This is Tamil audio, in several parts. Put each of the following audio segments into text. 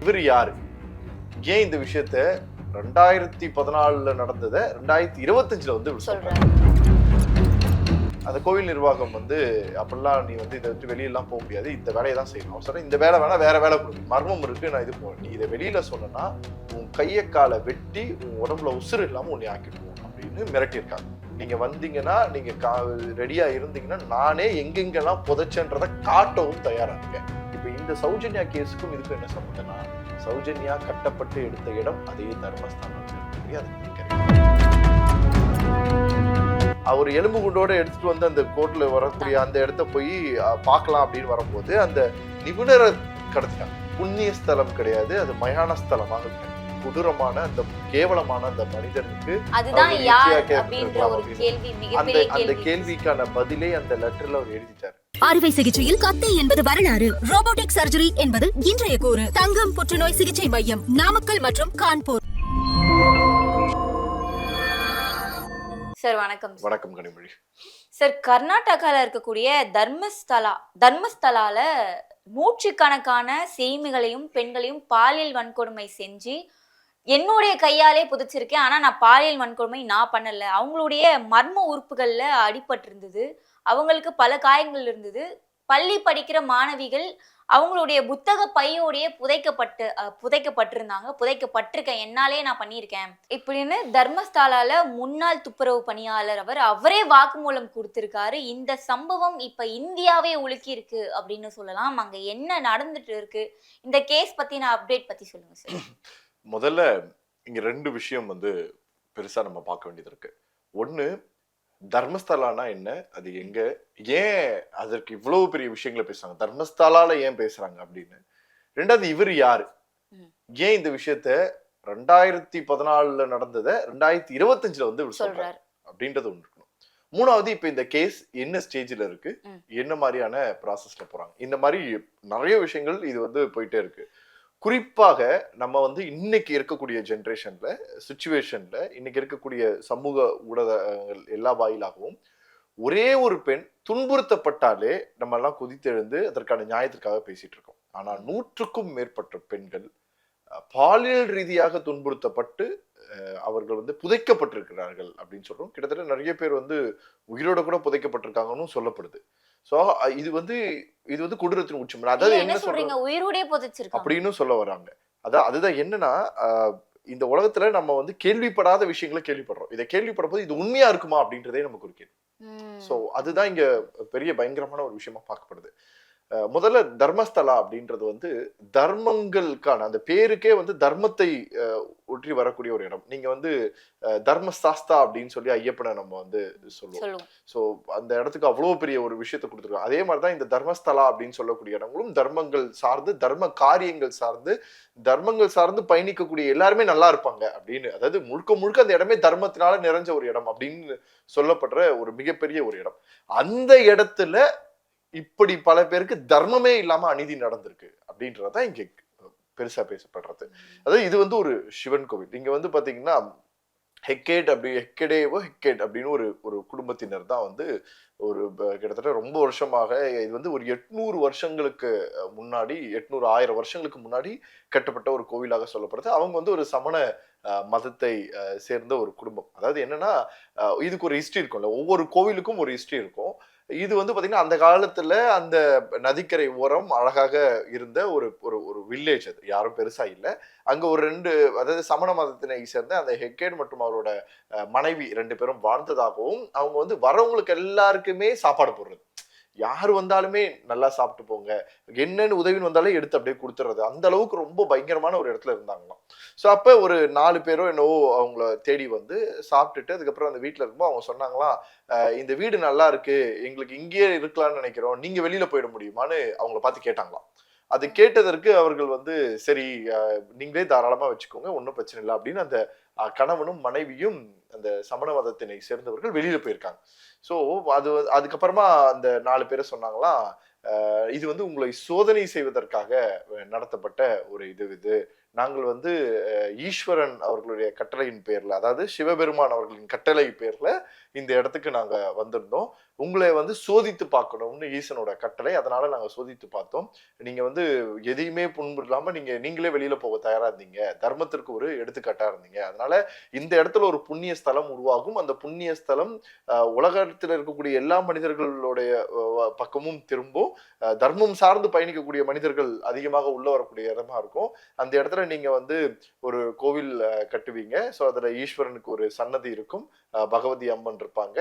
இவர் யாரு, ஏன் இந்த விஷயத்த 2014 நடந்ததை 2025 வந்து சொல்றாரு. அந்த கோவில் நிர்வாகம் வந்து அப்படிலாம் நீ வந்து இதை விட்டு வெளியெல்லாம் போக முடியாது, இந்த வேலையை தான் செய்யணும். அவர் சொல்றேன், இந்த வேலை வேணா வேற வேலை கொடுக்கும், மர்மம் இருக்கு, நான் இது போவேன், நீ இதை வெளியில சொன்னா உன் கையை காலை வெட்டி உன் உடம்புல உசுறு இல்லாம உன்னை ஆக்கிடுவோம் அப்படின்னு மிரட்டியிருக்காங்க. நீங்க வந்தீங்கன்னா, நீங்க ரெடியா இருந்தீங்கன்னா நானே எங்கெங்கெல்லாம் புதைச்சன்றதை காட்டவும் தயாரா இருக்கேன். இப்ப இந்த சௌஜன்யா கேஸுக்கும் இதுக்கும் என்ன சம்பந்தம்னா, சௌஜன்யா கட்டப்பட்டு எடுத்த இடம் அதே தர்மஸ்தானம். அவர் எலும்பு குண்டோட எடுத்துட்டு வந்து அந்த கோர்ட்ல வரக்கூடிய அந்த இடத்த போய் பார்க்கலாம் அப்படின்னு வரும்போது அந்த நிபுணரை கடத்திட்டாங்க. புண்ணிய ஸ்தலம் கிடையாது, அது மயான ஸ்தலமாக இருக்கு. கொடூரமான அந்த கேவலமான அந்த மனிதனுக்கு அந்த கேள்விக்கான பதிலே அந்த லெட்டர்ல அவர் எழுதிட்டார். அறுவை சிகிச்சையில் கத்தை என்பது வரலாறு, ரோபோட்டிக் சர்ஜரி என்பது இன்றைய கூறு. தங்கம் புற்றுநோய் சிகிச்சை மையம், நாமக்கல் மற்றும் கான்பூர். சார் வணக்கம். வணக்கம் கனிமொழி. சார், கர்நாடகால இருக்கக்கூடிய தர்மஸ்தலால நூற்றுக்கணக்கான சேமிகளையும் பெண்களையும் பாலியல் வன்கொடுமை செஞ்சு என்னுடைய கையாலே புதைச்சிருக்கேன், ஆனா நான் பாலியல் வன்கொடுமை நான் பண்ணல. அவங்களுடைய மர்ம உறுப்புகள்ல அடிபட்டு இருந்தது, அவங்களுக்கு பல காயங்கள் இருந்தது. பள்ளி படிக்கிற மாணவிகள் அவங்களுடைய புத்தக பையோடைய புதைக்கப்பட்டிருக்கேன், என்னாலே நான் பண்ணியிருக்கேன் இப்படின்னு தர்மஸ்தாலால முன்னாள் துப்புரவு பணியாளர் அவரே வாக்குமூலம் கொடுத்திருக்காரு. இந்த சம்பவம் இப்ப இந்தியாவே உலுக்கி இருக்கு அப்படின்னு சொல்லலாம். அங்க என்ன நடந்துட்டு இருக்கு, இந்த கேஸ் பத்தின அப்டேட் பத்தி சொல்லுங்க சார். முதல்ல இங்க ரெண்டு விஷயம் வந்து பெருசா நம்ம பார்க்க வேண்டியது இருக்கு. ஒண்ணு, தர்மஸ்தலானா என்ன, அது எங்க, ஏன் அதற்கு இவ்வளவு பெரிய விஷயங்களை பேசுறாங்க, தர்மஸ்தலால ஏன் பேசுறாங்க அப்படின்னு. ரெண்டாவது, இவர் யாரு, ஏன் இந்த விஷயத்த 2014 நடந்ததை 2025 வந்து சொல்றாரு அப்படின்றது ஒன்று இருக்கணும். மூணாவது, இப்ப இந்த கேஸ் என்ன ஸ்டேஜ்ல இருக்கு, என்ன மாதிரியான ப்ராசஸ்ல போறாங்க, இந்த மாதிரி நிறைய விஷயங்கள் இது வந்து போயிட்டே இருக்கு. குறிப்பாக நம்ம வந்து இன்னைக்கு இருக்கக்கூடிய ஜென்ரேஷன்ல சிச்சுவேஷன்ல இன்னைக்கு இருக்கக்கூடிய சமூக ஊடகங்கள் எல்லா வாயிலாகவும் ஒரே ஒரு பெண் துன்புறுத்தப்பட்டாலே நம்ம எல்லாம் குதித்தெழுந்து அதற்கான நியாயத்திற்காக பேசிட்டு இருக்கோம். ஆனா 100க்கும் மேற்பட்ட பெண்கள் பாலியல் ரீதியாக துன்புறுத்தப்பட்டு அவர்கள் வந்து புதைக்கப்பட்டிருக்கிறார்கள் அப்படின்னு சொல்றோம். கிட்டத்தட்ட நிறைய பேர் வந்து உயிரோட கூட புதைக்கப்பட்டிருக்காங்கன்னு சொல்லப்படுது. சோ இது வந்து கொடூரத்தின் உச்சம். அதாவது என்ன சொல்றீங்க, உயிரோடே புதைச்சிருக்காங்க அப்படின்னு சொல்ல வராங்க. அதுதான் என்னன்னா, இந்த உலகத்துல நம்ம வந்து கேள்விப்படாத விஷயங்களை கேள்விப்படுறோம். இதை கேள்விப்படும் போது இது உண்மையா இருக்குமா அப்படின்றதே நமக்கு ஒரு கேள்வி. சோ அதுதான் இங்க பெரிய பயங்கரமான ஒரு விஷயமா பார்க்கப்படுது. முதல்ல தர்மஸ்தலா அப்படின்றது வந்து தர்மங்களுக்கான அந்த பேருக்கே வந்து தர்மத்தை ஒற்றி வரக்கூடிய ஒரு இடம். நீங்க வந்து தர்மசாஸ்தா அப்படின்னு சொல்லி ஐயப்பனை நம்ம வந்து சொல்லுவோம். சோ அந்த இடத்துக்கு அவ்வளவு பெரிய ஒரு விஷயத்தை கொடுத்துருக்கோம். அதே மாதிரிதான் இந்த தர்மஸ்தலா அப்படின்னு சொல்லக்கூடிய இடங்களும் தர்மங்கள் சார்ந்து, தர்ம காரியங்கள் சார்ந்து பயணிக்கக்கூடிய எல்லாருமே நல்லா இருப்பாங்க அப்படின்னு. அதாவது முழுக்க முழுக்க அந்த இடமே தர்மத்தினால நிறைஞ்ச ஒரு இடம் அப்படின்னு சொல்லப்படுற ஒரு மிகப்பெரிய ஒரு இடம். அந்த இடத்துல இப்படி பல பேருக்கு தர்மமே இல்லாம அநீதி நடந்திருக்கு அப்படின்றதான் இங்க பெருசா பேசப்படுறது. அதாவது இது வந்து ஒரு சிவன் கோவில். இங்க வந்து பாத்தீங்கன்னா ஹெக்கேட் அப்படின்னு ஒரு குடும்பத்தினர் தான் வந்து ஒரு கிட்டத்தட்ட ரொம்ப வருஷமாக, இது வந்து ஒரு 800 வருஷங்களுக்கு முன்னாடி, 1000 வருஷங்களுக்கு முன்னாடி கட்டப்பட்ட ஒரு கோவிலாக சொல்லப்படுது. அவங்க வந்து ஒரு சமண மதத்தை சேர்ந்த ஒரு குடும்பம். அதாவது என்னன்னா, இதுக்கு ஒரு ஹிஸ்டரி இருக்கும்ல, ஒவ்வொரு கோவிலுக்கும் ஒரு ஹிஸ்டரி இருக்கும். இது வந்து பாத்தீங்கன்னா அந்த காலத்துல அந்த நதிக்கரை ஓரம் அழகாக இருந்த ஒரு வில்லேஜ். அது யாரும் பெருசா இல்லை. அங்க ஒரு அதாவது சமண மதத்தினை சேர்ந்த அந்த ஹெக்கேட் மற்றும் அவரோட மனைவி 2 பேரும் வாழ்ந்ததாகவும், அவங்க வந்து வரவங்களுக்கு எல்லாருக்குமே சாப்பாடு போடுறது, யாரு வந்தாலுமே நல்லா சாப்பிட்டு போங்க, என்னன்னு உதவின்னு வந்தாலே எடுத்து அப்படியே கொடுத்துறது, அந்த அளவுக்கு ரொம்ப பயங்கரமான ஒரு இடத்துல இருந்தாங்களாம். ஸோ அப்போ ஒரு 4 பேரோ என்னவோ அவங்கள தேடி வந்து சாப்பிட்டுட்டு அதுக்கப்புறம் அந்த வீட்டில் இருக்கும்போது அவங்க சொன்னாங்களாம், இந்த வீடு நல்லா இருக்கு, எங்களுக்கு இங்கேயே இருக்கலாம்னு நினைக்கிறோம், நீங்க வெளியில போயிட முடியுமான்னு அவங்கள பார்த்து கேட்டாங்களாம். அது கேட்டதற்கு அவர்கள் வந்து சரி நீங்களே தாராளமா வச்சுக்கோங்க, ஒன்றும் பிரச்சனை இல்லை அப்படின்னு அந்த கணவனும் மனைவியும் அந்த சமண மதத்தினை சேர்ந்தவர்கள் வெளியில போயிருக்காங்க. ஸோ அதுக்கப்புறமா அந்த 4 பேரை சொன்னாங்களாம், இது வந்து உங்களை சோதனை செய்வதற்காக நடத்தப்பட்ட ஒரு இது நாங்கள் வந்து ஈஸ்வரன் அவர்களுடைய கட்டளையின் பேர்ல, அதாவது சிவபெருமான் அவர்களின் கட்டளை பேர்ல இந்த இடத்துக்கு நாங்க வந்திருந்தோம். உங்களை வந்து சோதித்து பார்க்கணும்னு ஈசனோட கட்டளை. அதனால நாங்க சோதித்து பார்த்தோம். நீங்க வந்து எதையுமே புண்படாம நீங்களே வெளியில போக தயாரா இருந்தீங்க. தர்மத்திற்கு ஒரு எடுத்துக்காட்டா இருந்தீங்க. அதனால இந்த இடத்துல ஒரு புண்ணிய ஸ்தலம் உருவாகும். அந்த புண்ணிய ஸ்தலம் உலகத்தில் இருக்கக்கூடிய எல்லா மனிதர்களுடைய பக்கமும் திரும்பும். தர்மம் சார்ந்து பயணிக்கக்கூடிய மனிதர்கள் அதிகமாக உள்ள வரக்கூடிய இடமா இருக்கும். அந்த இடத்துல நீங்க வந்து ஒரு கோவில் கட்டுவீங்க. ஸோ அதுல ஈஸ்வரனுக்கு ஒரு சன்னதி இருக்கும். பகவதி அம்மன் இருப்பாங்க.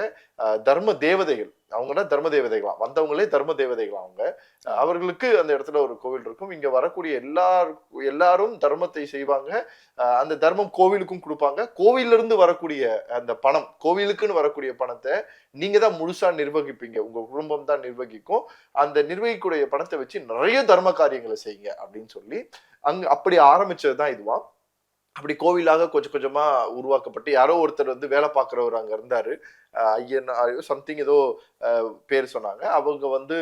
தர்ம தேவதைகள், அவங்கதான் தர்ம தேவதைகளாம், வந்தவங்களே தர்ம தேவதைகளாம் அவங்க. அவர்களுக்கு அந்த இடத்துல ஒரு கோவில் இருக்கும். இங்க வரக்கூடிய எல்லாரும் தர்மத்தை செய்வாங்க. அந்த தர்மம் கோவிலுக்கும் கொடுப்பாங்க. கோவில்ல இருந்து வரக்கூடிய அந்த பணம், கோவிலுக்குன்னு வரக்கூடிய பணத்தை நீங்க தான் முழுசா நிர்வகிப்பீங்க. உங்க குடும்பம் தான் நிர்வகிக்கும். அந்த நிர்வகிக்கூடிய பணத்தை வச்சு நிறைய தர்ம காரியங்களை செய்யுங்க அப்படின்னு சொல்லி அப்படி ஆரம்பிச்சதுதான் இதுவா. அப்படி கோவிலாக கொஞ்சம் கொஞ்சமா உருவாக்கப்பட்டு யாரோ ஒருத்தர் வந்து வேலை பார்க்குறவர் அங்க இருந்தாரு. ஐயன் சம்திங் ஏதோ பேர் சொன்னாங்க. அவங்க வந்து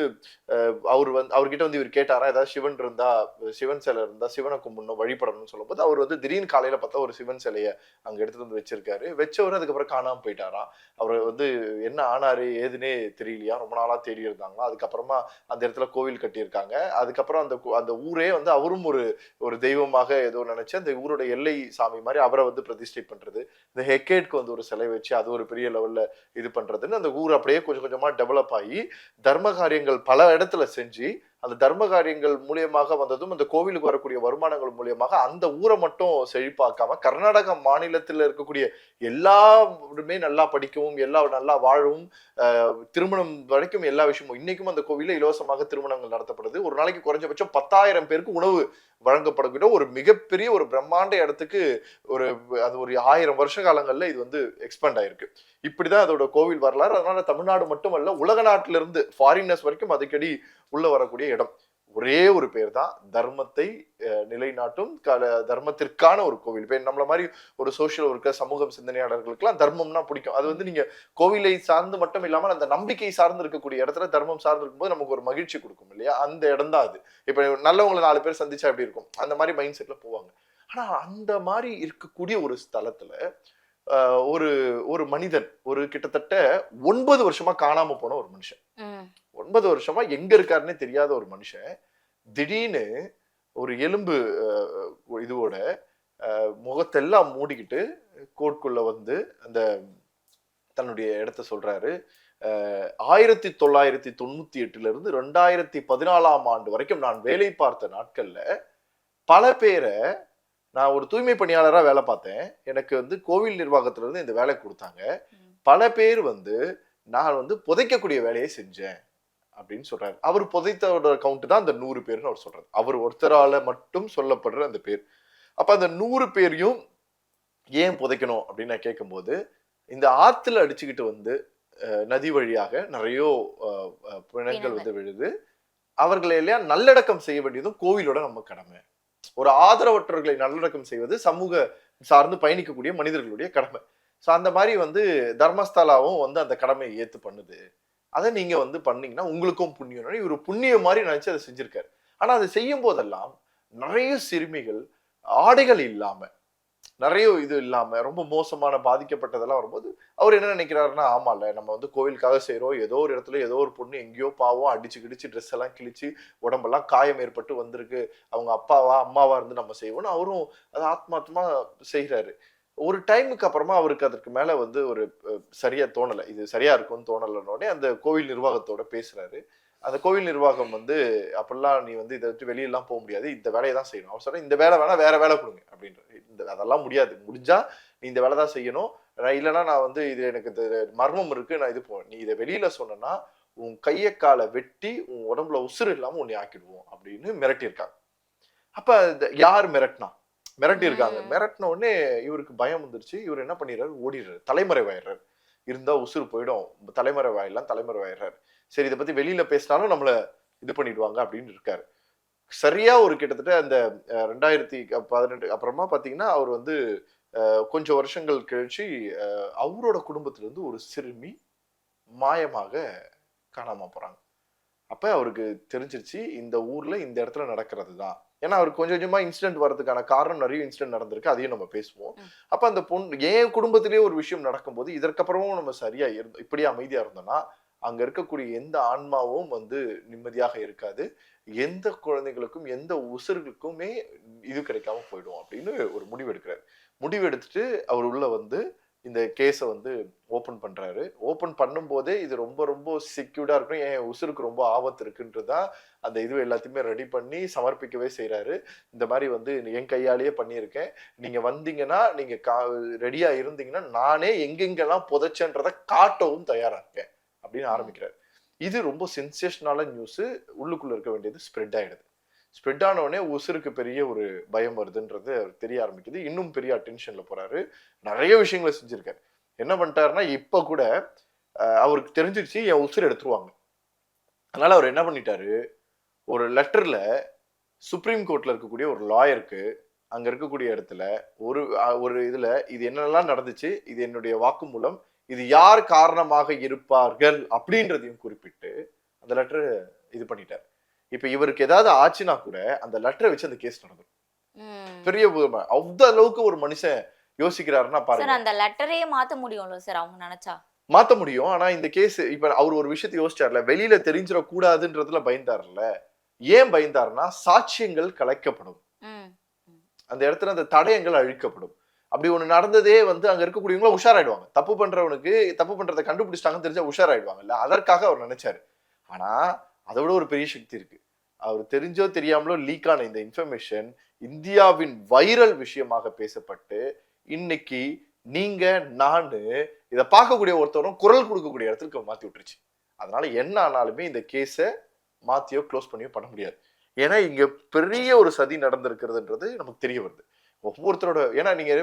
அவர்கிட்ட வந்து இவர் கேட்டாரா, ஏதாவது சிவன் இருந்தா, சிவன் சிலை இருந்தா சிவனை கும்பிடணும் வழிபடணும்னு சொல்லும்போது அவர் வந்து திடீர்னு காலையில பார்த்தா ஒரு சிவன் சிலையை அங்க எடுத்துட்டு வந்து வச்சிருக்காரு. வச்சவர் அதுக்கப்புறம் காணாம போயிட்டாராம். அவர் வந்து என்ன ஆனாரு ஏதுன்னே தெரியலையா, ரொம்ப நாளா தேடி இருந்தாங்களா. அதுக்கப்புறமா அந்த இடத்துல கோவில் கட்டியிருக்காங்க. அதுக்கப்புறம் அந்த ஊரே வந்து அவரும் ஒரு தெய்வமாக ஏதோ நினைச்சு அந்த ஊரோட எல்லை சாமி மாதிரி அவரை வந்து பிரதிஷ்டை பண்றது. இந்த ஹெக்கேட்க்கு வந்து ஒரு சிலை வச்சு அது ஒரு பெரிய லெவல்ல இது பண்றதுன்னு அந்த ஊர் அப்படியே கொஞ்சம் கொஞ்சமா டெவலப் ஆகி தர்ம காரியங்கள் பல இடத்துல செஞ்சு அந்த தர்ம காரியங்கள் மூலியமாக வந்ததும் அந்த கோவிலுக்கு வரக்கூடிய வருமானங்கள் மூலியமாக அந்த ஊரை மட்டும் செழிப்பாக்காம கர்நாடகா மாநிலத்தில் இருக்கக்கூடிய எல்லாருமே நல்லா படிக்கவும் நல்லா வாழவும் திருமணம் வரைக்கும் எல்லா விஷயமும் இன்னைக்கும் அந்த கோவில இலவசமாக திருமணங்கள் நடத்தப்படுது. ஒரு நாளைக்கு குறைஞ்சபட்சம் 10,000 பேருக்கு உணவு வழங்கப்படக்கூடிய ஒரு மிகப்பெரிய ஒரு பிரம்மாண்ட இடத்துக்கு அது ஒரு 1000 வருஷ காலங்கள்ல இது வந்து எக்ஸ்பேண்ட் ஆயிருக்கு. இப்படிதான் அதோட கோவில் வரலாறு. அதனால தமிழ்நாடு மட்டுமல்ல உலக நாட்டில இருந்து ஃபாரினர்ஸ் வரைக்கும் அடிக்கடி உள்ள வரக்கூடிய இடம். ஒரே ஒரு பேர் தான், தர்மத்தை நிலைநாட்டும் தர்மத்திற்கான ஒரு கோவில். இப்ப நம்மள மாதிரி ஒரு சோசியல் ஒர்க்கர் சமூக சிந்தனையாளர்களுக்கெல்லாம் தர்மம்னா பிடிக்கும். அது வந்து நீங்க கோவிலை சார்ந்து மட்டும் இல்லாமல் அந்த நம்பிக்கை சார்ந்து இருக்கக்கூடிய இடத்துல தர்மம் சார்ந்து இருக்கும்போது நமக்கு ஒரு மகிழ்ச்சி கொடுக்கும் இல்லையா. அந்த இடம் தான் அது. இப்ப நல்லவங்களை 4 பேர் சந்திச்சா எப்படி இருக்கும், அந்த மாதிரி மைண்ட் செட்ல போவாங்க. ஆனா அந்த மாதிரி இருக்கக்கூடிய ஒரு ஸ்தலத்துல ஒரு மனிதன் ஒரு கிட்டத்தட்ட 9 வருஷமா காணாம போன ஒரு மனுஷன், 9 வருஷமா எங்க இருக்காருன்னே தெரியாத ஒரு மனுஷன் திடீர்னு ஒரு எலும்பு இதுவோட முகத்தெல்லாம் மூடிக்கிட்டு கோட்குள்ள வந்து அந்த தன்னுடைய இடத்த சொல்றாரு. 1998 இருந்து 2014 ஆண்டு வரைக்கும் நான் வேலை பார்த்த நாட்கள்ல பல பேரை, நான் ஒரு தூய்மை பணியாளரா வேலை பார்த்தேன், எனக்கு வந்து கோவில் நிர்வாகத்துல இருந்து இந்த வேலை கொடுத்தாங்க. பல பேர் வந்து நான் வந்து புதைக்கக்கூடிய வேலையை செஞ்சேன் அப்படின்னு சொல்றாரு. அவர் புதைத்தோட கவுண்ட் தான் அந்த 100 பேர்னு அவர் சொல்றாரு. அவர் ஒருத்தரால மட்டும் சொல்லப்படுற அந்த பேர். அப்ப அந்த 100 பேரையும் ஏன் புதைக்கணும் அப்படின்னு நான் கேட்கும்போது, இந்த ஆத்துல அடிச்சுக்கிட்டு வந்து நதி வழியாக நிறைய பிணங்கள் வந்து விழுது. அவர்களை எல்லாம் நல்லடக்கம் செய்ய வேண்டியதும் கோவிலோட நம்ம கடமை. ஒரு ஆதரவற்றவர்களை நல்லடக்கம் செய்வது சமூக சார்ந்து பயணிக்கக்கூடிய மனிதர்களுடைய கடமை. ஸோ அந்த மாதிரி வந்து தர்மஸ்தலாவும் வந்து அந்த கடமையை ஏத்து பண்ணுது. அதை நீங்க வந்து பண்ணீங்கன்னா உங்களுக்கும் புண்ணியம். இவர் புண்ணியம் மாதிரி நினைச்சு அதை செஞ்சிருக்காரு. ஆனா அதை செய்யும் போதெல்லாம் நிறைய சிறுமிகள் ஆடைகள் இல்லாம, நிறைய இது இல்லாம ரொம்ப மோசமான பாதிக்கப்பட்டதெல்லாம் வரும்போது அவர் என்ன நினைக்கிறாருன்னா, ஆமால நம்ம வந்து கோவிலுக்காக செய்யறோம், ஏதோ ஒரு இடத்துல ஏதோ ஒரு பொண்ணு எங்கேயோ பாவம் அடிச்சு கிடிச்சு ட்ரெஸ் எல்லாம் கிழிச்சு உடம்பெல்லாம் காயம் ஏற்பட்டு வந்திருக்கு, அவங்க அப்பாவா அம்மாவா இருந்து நம்ம செய்வோம்னு அவரும் அதை ஆத்மாத்மா செய்யறாரு. ஒரு டைமுக்கு அப்புறமா அவருக்கு அதற்கு மேல வந்து ஒரு சரியா தோணலை, இது சரியா இருக்கும்னு தோணலன்னோடனே அந்த கோவில் நிர்வாகத்தோட பேசுறாரு. அந்த கோவில் நிர்வாகம் வந்து அப்படிலாம் நீ வந்து இதை வச்சு வெளியெல்லாம் போக முடியாது, இந்த வேலையை தான் செய்யணும். அவர் சொல்ற இந்த வேலை வேணா வேற வேலை கொடுங்க அப்படின்றது. அதெல்லாம் முடியாது, முடிஞ்சா நீ இந்த வேலை தான் செய்யணும், இல்லைன்னா நான் வந்து இது எனக்கு மர்மம் இருக்கு, நான் இது நீ இதை வெளியில சொன்னா உன் கையை காலை வெட்டி உன் உடம்புல உசுறு இல்லாம உன்னை ஆக்கிடுவோம் அப்படின்னு மிரட்டியிருக்காங்க. அப்ப யார் மிரட்டி இருக்காங்க. மிரட்டின உடனே இவருக்கு பயம் வந்துருச்சு. இவர் என்ன பண்ணிடுறாரு, ஓடிடுறாரு, தலைமறைவாயிடுறாரு. இருந்தா உசுறு போயிடும், தலைமறைவாயிடுறாரு. சரி, இதை பத்தி வெளியில பேசினாலும் நம்மள இது பண்ணிடுவாங்க அப்படின்னு இருக்காரு. சரியா ஒரு கிட்டத்தட்ட அந்த 2018 அப்புறமா பாத்தீங்கன்னா அவர் வந்து கொஞ்சம் வருஷங்கள் கழிச்சு அவரோட குடும்பத்துல இருந்து ஒரு சிறுமி மாயமாக காணாம போறாங்க. அப்ப அவருக்கு தெரிஞ்சிருச்சு இந்த ஊர்ல இந்த இடத்துல நடக்கிறது தான். ஏன்னா அவருக்கு கொஞ்சம் கொஞ்சமா இன்சிடென்ட் வர்றதுக்கான காரணம், நிறைய இன்சிடென்ட் நடந்திருக்கு, அதையும் நம்ம பேசுவோம். அப்ப அந்த பொண்ணு என் குடும்பத்திலேயே ஒரு விஷயம் நடக்கும்போது இதற்கப்புறமும் நம்ம சரியா இருந்தோம், இப்படியே அமைதியா இருந்தோம்னா அங்க இருக்கக்கூடிய எந்த ஆன்மாவும் வந்து நிம்மதியாக இருக்காது, எந்த குழந்தைகளுக்கும் எந்த உசுர்களுக்குமே இது கிடைக்காம போயிடும் அப்படின்னு ஒரு முடிவு எடுக்கிறாரு. முடிவு எடுத்துட்டு அவர் உள்ள வந்து இந்த கேஸை வந்து ஓபன் பண்றாரு. ஓபன் பண்ணும் போதே இது ரொம்ப ரொம்ப செக்யூர்டா இருக்கும், என் உசுருக்கு ரொம்ப ஆபத்து இருக்குன்றதா அந்த இது எல்லாத்தையுமே ரெடி பண்ணி சமர்ப்பிக்கவே செய்யறாரு. இந்த மாதிரி வந்து என் கையாலேயே பண்ணியிருக்கேன், நீங்க வந்தீங்கன்னா நீங்க ரெடியா இருந்தீங்கன்னா நானே எங்கெங்கெல்லாம் புதைச்சன்றதை காட்டவும் தயாரா இருக்கேன் அப்படின்னு ஆரம்பிக்கிறாரு. இது ரொம்ப சென்சேஷனான நியூஸ். உள்ளுக்குள்ள இருக்க வேண்டியது ஸ்ப்ரெட் ஆயிடுது. ஸ்ப்ரெட் ஆன உடனே உசுருக்கு பெரிய ஒரு பயம் வருதுன்றது அவருக்கு தெரிய ஆரம்பிக்குது. இன்னும் பெரிய அட்டென்ஷன்ல போறாரு. நிறைய விஷயங்களை செஞ்சிருக்காரு. என்ன பண்ணிட்டாருன்னா இப்ப கூட அவருக்கு தெரிஞ்சிருச்சு என் உசுரை எடுத்துருவாங்க. அதனால அவர் என்ன பண்ணிட்டாரு, ஒரு லெட்டர்ல சுப்ரீம் கோர்ட்ல இருக்கக்கூடிய ஒரு லாயருக்கு அங்க இருக்கக்கூடிய இடத்துல ஒரு இதுல இது என்னெல்லாம் நடந்துச்சு, இது என்னுடைய வாக்குமூலம், இது யார் காரணமாக இருப்பார்கள் அப்படின்றதையும் குறிப்பிட்டு அந்த லெட்டர் இது பண்ணிட்டார். இப்ப இவருக்கு ஏதாவது ஆச்சுன்னா கூட அந்த லெட்டரை வச்சு அந்த கேஸ் நடந்துடும். பெரிய அந்த அளவுக்கு ஒரு மனுஷன் யோசிக்கிறாருன்னா பாருங்க. அந்த லெட்டரையே மாத்த முடியும்ல சார் அவங்க நினைச்சா? மாத்த முடியும். ஆனா இந்த கேஸ் இப்ப அவர் ஒரு விஷயத்தை யோசிச்சார்ல, வெளியில தெரிஞ்சிட கூடாதுன்றதுல பயந்தார்ல. ஏன் பயந்தாருன்னா சாட்சியங்கள் கலைக்கப்படும், அந்த இடத்துல அந்த தடயங்கள் அழிக்கப்படும். அப்படி ஒண்ணு நடந்ததே வந்து அங்க இருக்கக்கூடியவங்களும் உஷாராயிடுவாங்க. தப்பு பண்றவனுக்கு தப்பு பண்றதை கண்டுபிடிச்சிட்டாங்கன்னு தெரிஞ்சா உஷாராயிடுவாங்கல்ல. அதற்காக அவர் நினைச்சாரு. ஆனா அதை விட ஒரு பெரிய சக்தி இருக்கு. அவர் தெரிஞ்சோ தெரியாமலோ லீக் ஆன இந்த இன்ஃபர்மேஷன் இந்தியாவின் வைரல் விஷயமாக பேசப்பட்டு இன்னைக்கு நீங்க நானு இதை பார்க்கக்கூடிய ஒருத்தரும் குரல் கொடுக்கக்கூடிய இடத்துக்கு மாத்தி விட்டுருச்சு. அதனால என்ன ஆனாலுமே இந்த கேஸை மாத்தியோ க்ளோஸ் பண்ணியோ பண்ண முடியாது. ஏன்னா இங்க பெரிய ஒரு சதி நடந்திருக்கிறதுன்றது நமக்கு தெரிய வருது. ஒவ்வொருத்தரோட ஏன்னா நீங்க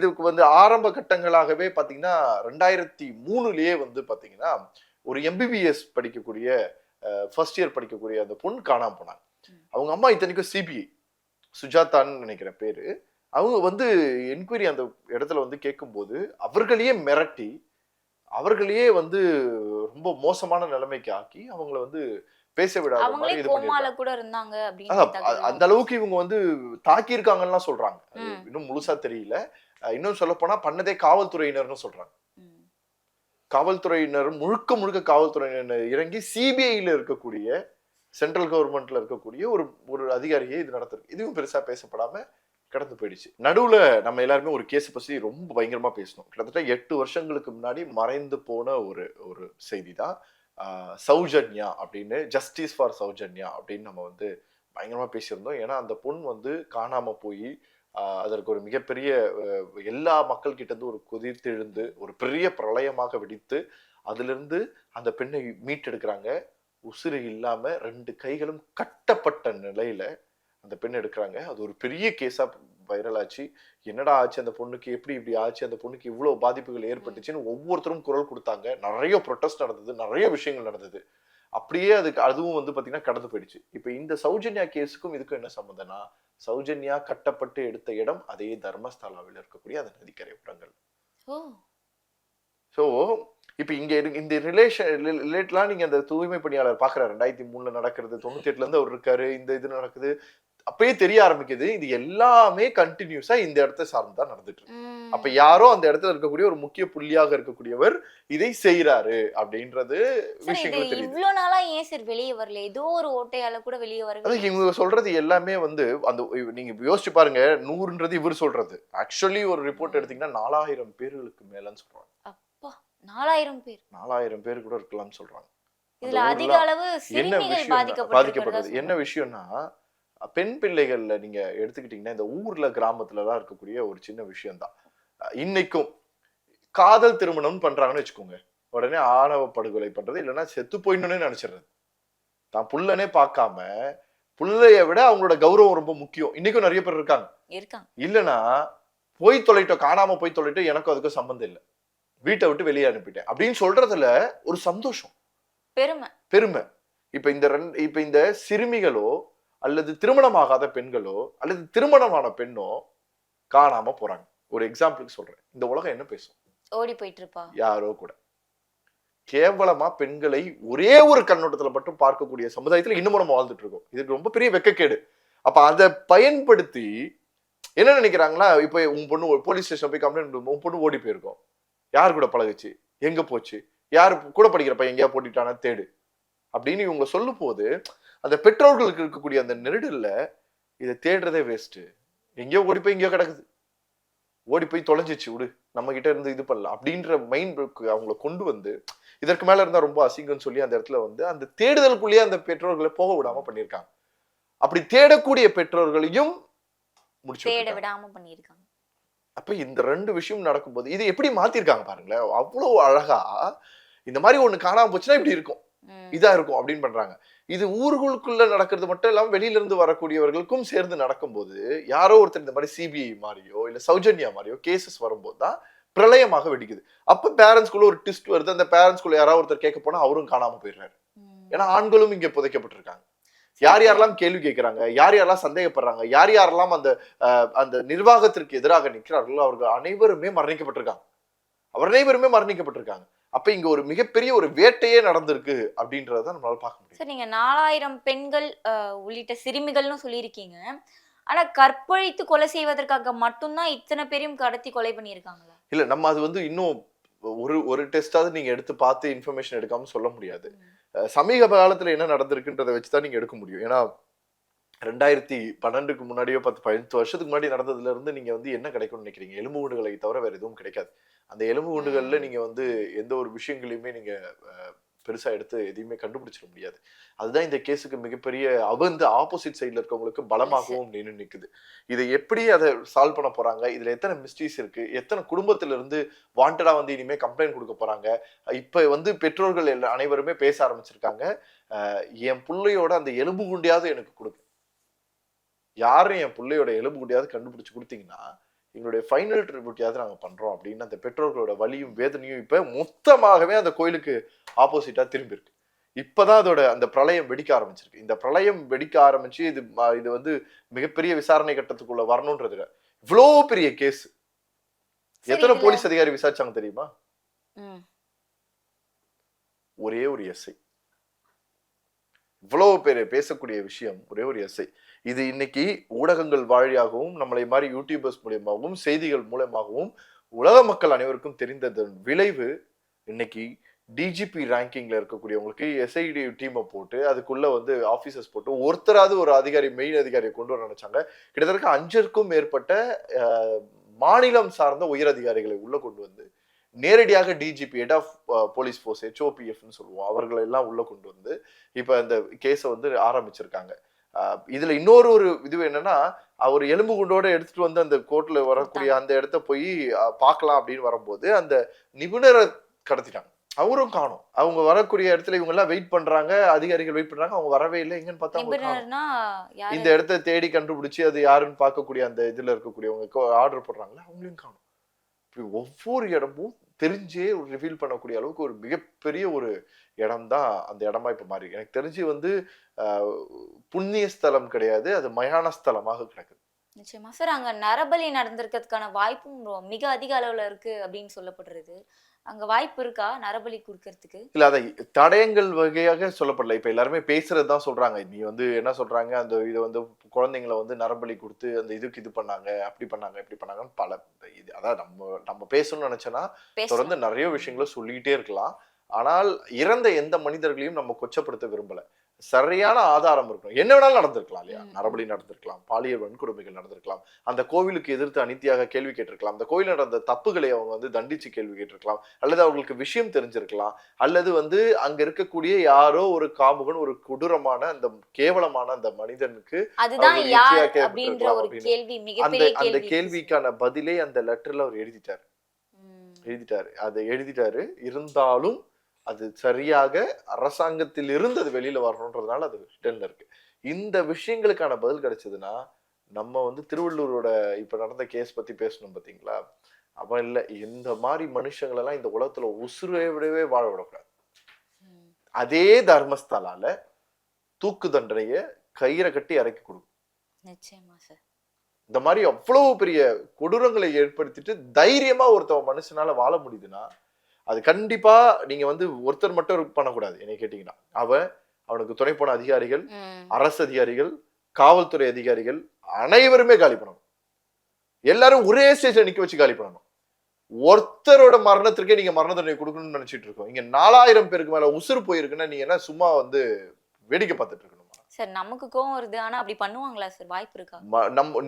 இதுக்கு வந்து ஆரம்ப கட்டங்களாகவே பாத்தீங்கன்னா 2003லயே வந்து பாத்தீங்கன்னா ஒரு MBBS படிக்கக்கூடிய ஃபர்ஸ்ட் இயர் படிக்கக்கூடிய அந்த பொண்ணு காணாம போனாங்க. அவங்க அம்மா இத்தனைக்கும் CBI சுஜாதான்னு நினைக்கிற பேரு. அவங்க வந்து என்கொயரி அந்த இடத்துல வந்து கேட்கும்போது அவர்களையே மிரட்டி அவர்களையே வந்து ரொம்ப மோசமான நிலைமைக்கு ஆக்கி அவங்கள வந்து பேச விடாத மாதிரி இது பண்ணிருக்காங்க. அந்த அளவுக்கு இவங்க வந்து தாக்கி இருக்காங்கன்னு சொல்றாங்க. இன்னும் முழுசா தெரியல. இன்னும் சொல்ல போனா பண்ணதே காவல்துறையினர்னு சொல்றாங்க. காவல்துறையினர் முழுக்க காவல்துறையினர் இறங்கி CBIல இருக்கக்கூடிய சென்ட்ரல் கவர்மெண்ட்ல இருக்கக்கூடிய ஒரு அதிகாரியே இது நடத்திருக்கு. இதுவும் பெருசா பேசப்படாம கடந்து போயிடுச்சு. நடுவுல நம்ம எல்லாருமே ஒரு கேஸ் பத்தி ரொம்ப பயங்கரமா பேசணும். கிட்டத்தட்ட 8 வருஷங்களுக்கு முன்னாடி மறைந்து போன ஒரு செய்தி தான் சௌஜன்யா அப்படின்னு, ஜஸ்டிஸ் ஃபார் சௌஜன்யா அப்படின்னு நம்ம வந்து பயங்கரமா பேசியிருந்தோம். ஏன்னா அந்த பொண்ணு வந்து காணாம போய் அதற்கு ஒரு மிகப்பெரிய எல்லா மக்கள் கிட்ட இருந்து ஒரு கொதித்தெழுந்து ஒரு பெரிய பிரளயமாக வெடித்து அதுல இருந்து அந்த பெண்ணை மீட்டெடுக்கிறாங்க. உசுறு இல்லாம 2 கைகளும் கட்டப்பட்ட நிலையில அந்த பெண் எடுக்கிறாங்க. அது ஒரு பெரிய கேஸா வைரல் ஆச்சு. என்னடா ஆச்சு அந்த பொண்ணுக்கு, எப்படி இப்படி ஆச்சு, அந்த பொண்ணுக்கு இவ்வளவு பாதிப்புகள் ஏற்பட்டுச்சுன்னு ஒவ்வொருத்தரும் குரல் கொடுத்தாங்க. நிறைய ப்ரொட்டஸ்ட் நடந்தது, நிறைய விஷயங்கள் நடந்தது. அப்படியே அதுவும் வந்து பாத்தீங்கன்னா கடந்து போயிடுச்சு. இப்ப இந்த சௌஜன்யா கேஸுக்கும் இதுக்கும் என்ன சம்பந்தம்னா, சௌஜன்யா கட்டப்பட்டு எடுத்த இடம் அதே தர்மஸ்தலாவில் இருக்கக்கூடிய அந்த நதிக்கரை புறங்கள். சோ இப்ப இங்க இந்த ரிலேட்லாம் நீங்க அந்த தூய்மை பணியாளர் பாக்குறாரு. 2003 நடக்கிறது, 98ல இருந்து அவர் இருக்காரு, இந்த இது நடக்குது. அப்பயே தெரிய ஆரம்பிக்குது இது எல்லாமே கண்டினியூஸா இந்த இடத்தை சார்ந்துதான் நடந்துட்டு இருக்கு. அப்ப யாரோ அந்த இடத்துல இருக்கக்கூடிய ஒரு முக்கிய புள்ளியாக இருக்கக்கூடியவர் இதை செய்யறாரு அப்படின்றது விஷயங்கள் தெரியுது. இவ்வளவு நாளா ஏன் சார் வெளியே வரல? ஏதோ ஒரு ஓட்டையால கூட வெளியே வரல. இவங்க சொல்றது எல்லாமே வந்து அந்த நீங்க யோசிச்சு பாருங்க, 100ன்றது இவர் சொல்றது. ஆக்சுவலி ஒரு ரிப்போர்ட் எடுத்தீங்கன்னா 4000 பேர்களுக்கு மேலன்னு சொல்றாங்க. அப்பா 4000 பேர், 4000 பேர் கூட இருக்கலாம்னு சொல்றாங்க. இதுல அதிக அளவு சிறுமிகள் பாதிக்கப்படுறது. என்ன விஷயம்னா, பெண் பிள்ளைகள்ல நீங்க எடுத்துக்கிட்டீங்கன்னா இந்த ஊர்ல கிராமத்துல எல்லாம் இருக்கக்கூடிய ஒரு சின்ன விஷயம் தான். இன்னைக்கும் காதல் திருமணம் பண்றாங்கன்னு வச்சுக்கோங்க, உடனே ஆணவ படுகொலை பண்றது, இல்லைன்னா செத்து போயிடணும்னு நினைச்சிடுறது. தான் புள்ளனே பார்க்காம புள்ளைய விட அவங்களோட கௌரவம் ரொம்ப முக்கியம். இன்னைக்கும் நிறைய பேர் இருக்காங்க. இல்லைன்னா போய் தொலைட்டோம், காணாம போய் தொலைட்டோம், எனக்கும் அதுக்கும் சம்பந்தம் இல்லை, வீட்டை விட்டு வெளியே அனுப்பிட்டேன் அப்படின்னு சொல்றதுல ஒரு சந்தோஷம், பெருமை. இப்ப இந்த சிறுமிகளோ அல்லது திருமணமாகாத பெண்களோ அல்லது திருமணமான பெண்ணோ காணாம போறாங்க. ஒரு எக்ஸாம்பிளுக்கு சொல்றேன். இந்த உலகம் என்ன பேசும்? ஓடி போயிட்டு இருப்பா யாரோ கூட. கேவலமா பெண்களை ஒரே ஒரு கண்ணோட்டத்துல மட்டும் பார்க்கக்கூடிய சமுதாயத்துல இன்னும் நம்ம வாழ்ந்துட்டு இருக்கோம். இதுக்கு ரொம்ப பெரிய வெக்கக்கேடு. அப்ப அதை பயன்படுத்தி என்ன நினைக்கிறாங்களா, இப்ப உன் பொண்ணு போலீஸ் ஸ்டேஷன் போய் கம்ப்ளைண்ட், உன் பொண்ணு ஓடி போயிருக்கோம், யார் கூட பழகுச்சு, எங்க போச்சு, யாரு கூட படிக்கிற பையன் எங்கேயா போட்டுட்டானா தேடு அப்படின்னு இவங்க சொல்லும் போது அந்த பெற்றோர்களுக்கு இருக்கக்கூடிய அந்த நெருடல்ல இதை தேடுறதே வேஸ்ட். எங்கேயோ ஓடி போய் எங்கேயோ கிடக்குது, ஓடி போய் தொலைஞ்சிச்சு விடு, நம்ம கிட்ட இருந்து இது பண்ணலாம் அப்படின்ற மைண்ட் அவங்கள கொண்டு வந்து இதற்கு மேல இருந்தா ரொம்ப அசிங்கம்னு சொல்லி அந்த இடத்துல வந்து அந்த தேடுதலுக்குள்ளேயே அந்த பெற்றோர்களை போக விடாம பண்ணியிருக்காங்க. அப்படி தேடக்கூடிய பெற்றோர்களையும் தேட விடாம பண்ணியிருக்காங்க. அப்ப இந்த ரெண்டு விஷயம் நடக்கும்போது இது எப்படி மாத்திருக்காங்க பாருங்களேன். அவ்வளவு அழகா இந்த மாதிரி ஒண்ணு காணாம போச்சுன்னா இப்படி இருக்கும், இதா இருக்கும் அப்படின்னு பண்றாங்க. இது ஊர்களுக்குள்ள நடக்கிறது மட்டும் இல்லாம வெளியில இருந்து வரக்கூடியவர்களுக்கும் சேர்ந்து நடக்கும்போது யாரோ ஒருத்தர் இந்த மாதிரி சிபிஐ மாதிரியோ இல்ல சௌஜன்யா மாதிரியோ கேசஸ் வரும்போது தான் பிரளயமாக வெடிக்குது. அப்ப பேரண்ட்ஸ்குள்ள ஒரு ட்விஸ்ட் வருது. அந்த பேரண்ட்ஸ்குள்ள யாராவது ஒருத்தர் கேட்க போனா அவரும் காணாம போயிடுறாரு. ஏன்னா ஆண்களும் இங்க புதைக்கப்பட்டிருக்காங்க. யார் யாரெல்லாம் கேள்வி கேட்கிறாங்க, யார் யாரெல்லாம் சந்தேகப்படுறாங்க, யார் யாரெல்லாம் அந்த அந்த நிர்வாகத்திற்கு எதிராக நிற்கிறார்களோ அவர்கள் அனைவருமே மரணிக்கப்பட்டிருக்காங்க. அப்ப இங்க ஒரு மிகப்பெரிய ஒரு வேட்டையே நடந்திருக்கு அப்படின்றத நம்மளால பார்க்க முடியும். சார், நீங்க 4000 பெண்கள் உள்ளிட்ட சிறுமிகள்னு சொல்லியிருக்கீங்க. ஆனா கற்பழித்து கொலை செய்வதற்காக மட்டும்தான் இத்தனை பேரையும் கடத்தி கொலை பண்ணியிருக்காங்களா? இல்ல, நம்ம அது வந்து இன்னும் ஒரு டெஸ்டாவது நீங்க எடுத்து பார்த்து இன்ஃபர்மேஷன் எடுக்காம சொல்ல முடியாது. சமீப காலத்துல என்ன நடந்திருக்குன்றதை வச்சுதான் நீங்க எடுக்க முடியும். ஏன்னா 2012க்கு முன்னாடியோ 10-15 வருஷத்துக்கு முன்னாடி நடந்ததுல இருந்து நீங்க வந்து என்ன கிடைக்கும்னு நினைக்கிறீங்க? எலும்பு கூண்டுகளை தவிர வேற எதுவும் கிடைக்காது. அந்த எலும்பு கூண்டுகள்ல நீங்க வந்து எந்த ஒரு விஷயங்களையுமே நீங்க பெருசா எடுத்து எதையுமே கண்டுபிடிச்சிட முடியாது. அதுதான் இந்த கேஸுக்கு மிகப்பெரிய அவந்து ஆப்போசிட் சைட்ல இருக்கவங்களுக்கு பலமாகவும் நின்று நிக்குது. இதை எப்படி அதை சால்வ் பண்ண போறாங்க, இதுல எத்தனை மிஸ்டேக்ஸ் இருக்கு, எத்தனை குடும்பத்துல இருந்து வாண்டடா வந்து இனிமே கம்ப்ளைண்ட் கொடுக்க போறாங்க. இப்ப வந்து பெற்றோர்கள் அனைவருமே பேச ஆரம்பிச்சிருக்காங்க. என் பிள்ளையோட அந்த எலும்பு குண்டியாவது எனக்கு கொடுங்க, யாரும் என் பிள்ளையோட எலும்பு குண்டியாவது கண்டுபிடிச்சு கொடுத்தீங்கன்னா எங்களுடைய ஃபைனல் ட்ரிபியூட்டியாவது நாங்க பண்றோம் அப்படின்னு அந்த பெற்றோர்களோட வலியும் வேதனையும் இப்ப மொத்தமாகவே அந்த கோயிலுக்கு ஆப்போசிட்டா திரும்பி இருக்கு. இப்பதான் அதோட அந்த பிரளயம் வெடிக்க ஆரம்பிச்சிருக்கு. இந்த பிரளயம் வெடிக்க ஆரம்பிச்சு இது வந்து மிகப்பெரிய விசாரணை கட்டத்துக்குள்ள வரணும்ன்றது இவ்வளோ பெரிய கேஸ். எத்தனை போலீஸ் அதிகாரி விசாரிச்சாங்க தெரியுமா? ஒரே ஒரு எஸ்ஐ. இவ்வளவு பேர் பேசக்கூடிய விஷயம் ஒரே ஒரு எஸ்ஐ. இது இன்னைக்கு ஊடகங்கள் வழியாகவும் நம்மளை மாதிரி யூடியூபர்ஸ் மூலியமாகவும் செய்திகள் மூலமாகவும் உலக மக்கள் அனைவருக்கும் தெரிந்ததன் விளைவு இன்னைக்கு டிஜிபி ரேங்கிங்ல இருக்கக்கூடியவங்களுக்கு எஸ்ஐடி டீமை போட்டு அதுக்குள்ள வந்து ஆபீசர்ஸ் போட்டு ஒருத்தராவது ஒரு அதிகாரி, மெயின் அதிகாரியை கொண்டு வர நினைச்சாங்க. கிட்டத்தட்ட 5க்கும் மேற்பட்ட மாநிலம் சார்ந்த உயர் அதிகாரிகளை உள்ள கொண்டு வந்து நேரடியாக DGP, head of police force, HOPFன்னு சொல்லுவோம், அவர்களை எல்லாம் உள்ள கொண்டு வந்து இப்ப இந்த கேஸை வந்து ஆரம்பிச்சிருக்காங்க. இதுல இன்னொரு இது என்னன்னா, அவர் எலும்பு குண்டோட எடுத்துட்டு வந்து அந்த கோர்ட்ல வரக்கூடிய அந்த இடத்த போய் பார்க்கலாம் அப்படின்னு வரும்போது அந்த நிபுணரை கடத்திட்டாங்க. அவரும் காணும். அவங்க வரக்கூடிய இடத்துல இவங்க எல்லாம் வெயிட் பண்றாங்க, அதிகாரிகள் வெயிட் பண்றாங்க, அவங்க வரவே இல்லை. எங்கன்னு பார்த்தா இந்த இடத்த தேடி கண்டுபிடிச்சு அது யாருன்னு பார்க்கக்கூடிய அந்த இதுல இருக்கக்கூடியவங்க ஆர்டர் போடுறாங்களா, அவங்களையும் காணும். ஒவ்வொரு இடமும் தெரிஞ்சே ரிவீல் பண்ணக்கூடிய அளவுக்கு ஒரு மிகப்பெரிய ஒரு இடம் தான் அந்த இடமா இப்ப மாறி. எனக்கு தெரிஞ்சு வந்து புண்ணிய ஸ்தலம் கிடையாது, அது மயான ஸ்தலமாக கிடக்குது. நிச்சயமா சார், அங்க நரபலி நடந்திருக்கிறதுக்கான வாய்ப்பும் மிக அதிக அளவுல இருக்கு அப்படின்னு சொல்லப்படுறது. அங்க வாய்ப்பு இருக்கா நரபலி கொடுக்கறதுக்கு? இல்ல, அதை தடயங்கள் வகையாக சொல்லப்படல. இப்ப எல்லாருமே பேசுறதுதான் சொல்றாங்க. நீ வந்து என்ன சொல்றாங்க, அந்த இதை வந்து குழந்தைங்களை வந்து நரபலி கொடுத்து அந்த இதுக்கு இது பண்ணாங்க, அப்படி பண்ணாங்க, இப்படி பண்ணாங்கன்னு பல இது. அதான் நம்ம பேசணும்னு நினைச்சோன்னா தொடர்ந்து நிறைய விஷயங்களை சொல்லிக்கிட்டே இருக்கலாம். ஆனால் இறந்த எந்த மனிதர்களையும் நம்ம கொச்சப்படுத்த விரும்பல. சரியான ஆதாரம் இருக்கணும். என்ன வேணாலும் நடந்திருக்கலாம் இல்லையா? நரபலி நடந்திருக்கலாம், பாலியல் வன்கொடுமைகள் நடந்திருக்கலாம், அந்த கோவிலுக்கு எதிர்த்து அநீதியாக கேள்வி கேட்டிருக்கலாம், அந்த கோவில் நடந்த தப்புகளை அவங்க வந்து தண்டிச்சு கேள்வி கேட்டிருக்கலாம், அல்லது அவங்களுக்கு விஷயம் தெரிஞ்சிருக்கலாம், அல்லது வந்து அங்க இருக்கக்கூடிய யாரோ ஒரு காமுகன், ஒரு கொடூரமான அந்த கேவலமான அந்த மனிதனுக்கு அந்த கேள்விக்கான பதிலே அந்த லெட்டர்ல அவர் எழுதிட்டாரு. இருந்தாலும் அது சரியாக அரசாங்கத்தில் இருந்து அது வெளியில வரணும்ன்றதுனால அது ரிட்டர்ன்ல இருக்கு. இந்த விஷயங்களுக்கான பதில் கிடைச்சதுன்னா நம்ம வந்து திருவள்ளூரோட இப்ப நடந்த கேஸ் பத்தி பேசணும் பாத்தீங்களா? அவன் இல்ல, இந்த மாதிரி மனுஷங்களை எல்லாம் இந்த உலகத்துல உசுரை விடவே வாழ விடக்கூடாது. அதே தர்மஸ்தலால தூக்கு தண்டனைய கயிறை கட்டி இறக்கி கொடுக்கும். இந்த மாதிரி அவ்வளவு பெரிய கொடூரங்களை ஏற்படுத்திட்டு தைரியமா ஒருத்தவன் மனுஷனால வாழ முடியுதுன்னா அது கண்டிப்பா நீங்க வந்து ஒருத்தர் மட்டும் பண்ணக்கூடாது. என்னை கேட்டீங்கன்னா அவனுக்கு துணை போன அதிகாரிகள், அரசு அதிகாரிகள், காவல்துறை அதிகாரிகள் அனைவருமே காலி பண்ணணும். எல்லாரும் ஒரே ஸ்டேஜ்ல நிக்க வச்சு காலி பண்ணணும். ஒருத்தரோட மரணத்திற்கே நீங்க மரண தண்டனை கொடுக்கணும்னு நினைச்சிட்டு இருக்கோம். இங்க 4000 பேருக்கு மேல உசுறு போயிருக்குன்னா நீங்க என்ன சும்மா வந்து வேடிக்கை பார்த்துட்டு இருக்கணுமா? சார் நமக்கு கோவம் வருது, ஆனா அப்படி பண்ணுவாங்களா சார்? வாய்ப்பு இருக்கா?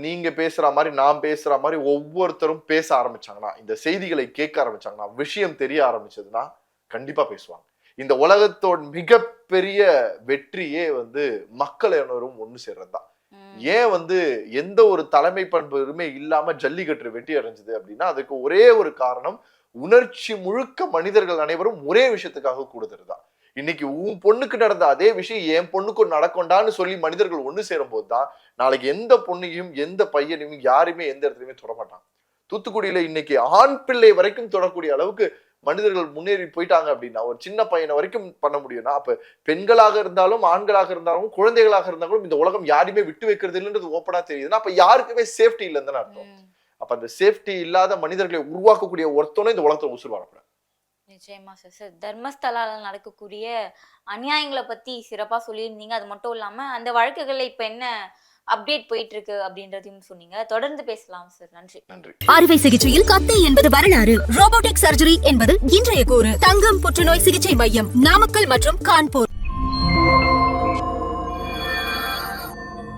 நீங்க பேசுற மாதிரி நான் பேசுற மாதிரி ஒவ்வொருத்தரும் பேச ஆரம்பிச்சாங்கன்னா, இந்த செய்திகளை கேட்க ஆரம்பிச்சாங்கன்னா, விஷயம் தெரிய ஆரம்பிச்சதுன்னா கண்டிப்பா பேசுவாங்க. இந்த உலகத்தோட மிகப்பெரிய வெற்றியே வந்து மக்கள் அனைவரும் ஒண்ணு சேர்றதுதான். ஏன் வந்து எந்த ஒரு தலைமை பண்புமே இல்லாம ஜல்லிக்கட்டு வெற்றி அடைஞ்சது அப்படின்னா, அதுக்கு ஒரே ஒரு காரணம், உணர்ச்சி முழுக்க மனிதர்கள் அனைவரும் ஒரே விஷயத்துக்காக கூடுதல்தான். இன்னைக்கு உன் பொண்ணுக்கு நடந்த அதே விஷயம் என் பொண்ணுக்கும் நடக்கும்டான்னு சொல்லி மனிதர்கள் ஒண்ணு சேரும் போதுதான் நாளைக்கு எந்த பொண்ணையும் எந்த பையனையும் யாருமே எந்த இடத்துலயுமே தொடமாட்டாங்க. தூத்துக்குடியில இன்னைக்கு ஆண் பிள்ளை வரைக்கும் தொடக்கூடிய அளவுக்கு மனிதர்கள் முன்னேறி போயிட்டாங்க அப்படின்னா, ஒரு சின்ன பையனை வரைக்கும் பண்ண முடியும்னா, அப்ப பெண்களாக இருந்தாலும் ஆண்களாக இருந்தாலும் குழந்தைகளாக இருந்தாலும் இந்த உலகம் யாரையுமே விட்டு வைக்கிறது இல்லைன்றது ஓப்பனா தெரியுதுன்னா, அப்ப யாருக்குமே சேஃப்டி இல்லைன்னு அர்த்தம். அப்ப அந்த சேஃப்டி இல்லாத மனிதர்களை உருவாக்கக்கூடிய ஒருத்தனும் இந்த உலகத்துல உசுறு வரக்கூடாது. நிச்சயமா சார். சார், தர்மஸ்தலால நடக்கக்கூடிய அநியாயங்களை பத்தி சிறப்பா சொல்லியிருந்தீங்க. அது மட்டும் இல்லாம அந்த வழக்குகள்ல இப்ப என்ன அப்டேட் போயிட்டு இருக்கு அப்படின்றதையும் சொன்னீங்க. தொடர்ந்து பேசலாம் சார். நன்றி. நன்றி. அறுவை சிகிச்சையில் கத்தை என்பது வரலாறு, ரோபோட்டிக் சர்ஜரி என்பது இன்றைய கூறு. தங்கம் புற்றுநோய் சிகிச்சை மையம், நாமக்கல் மற்றும் கான்பூர்.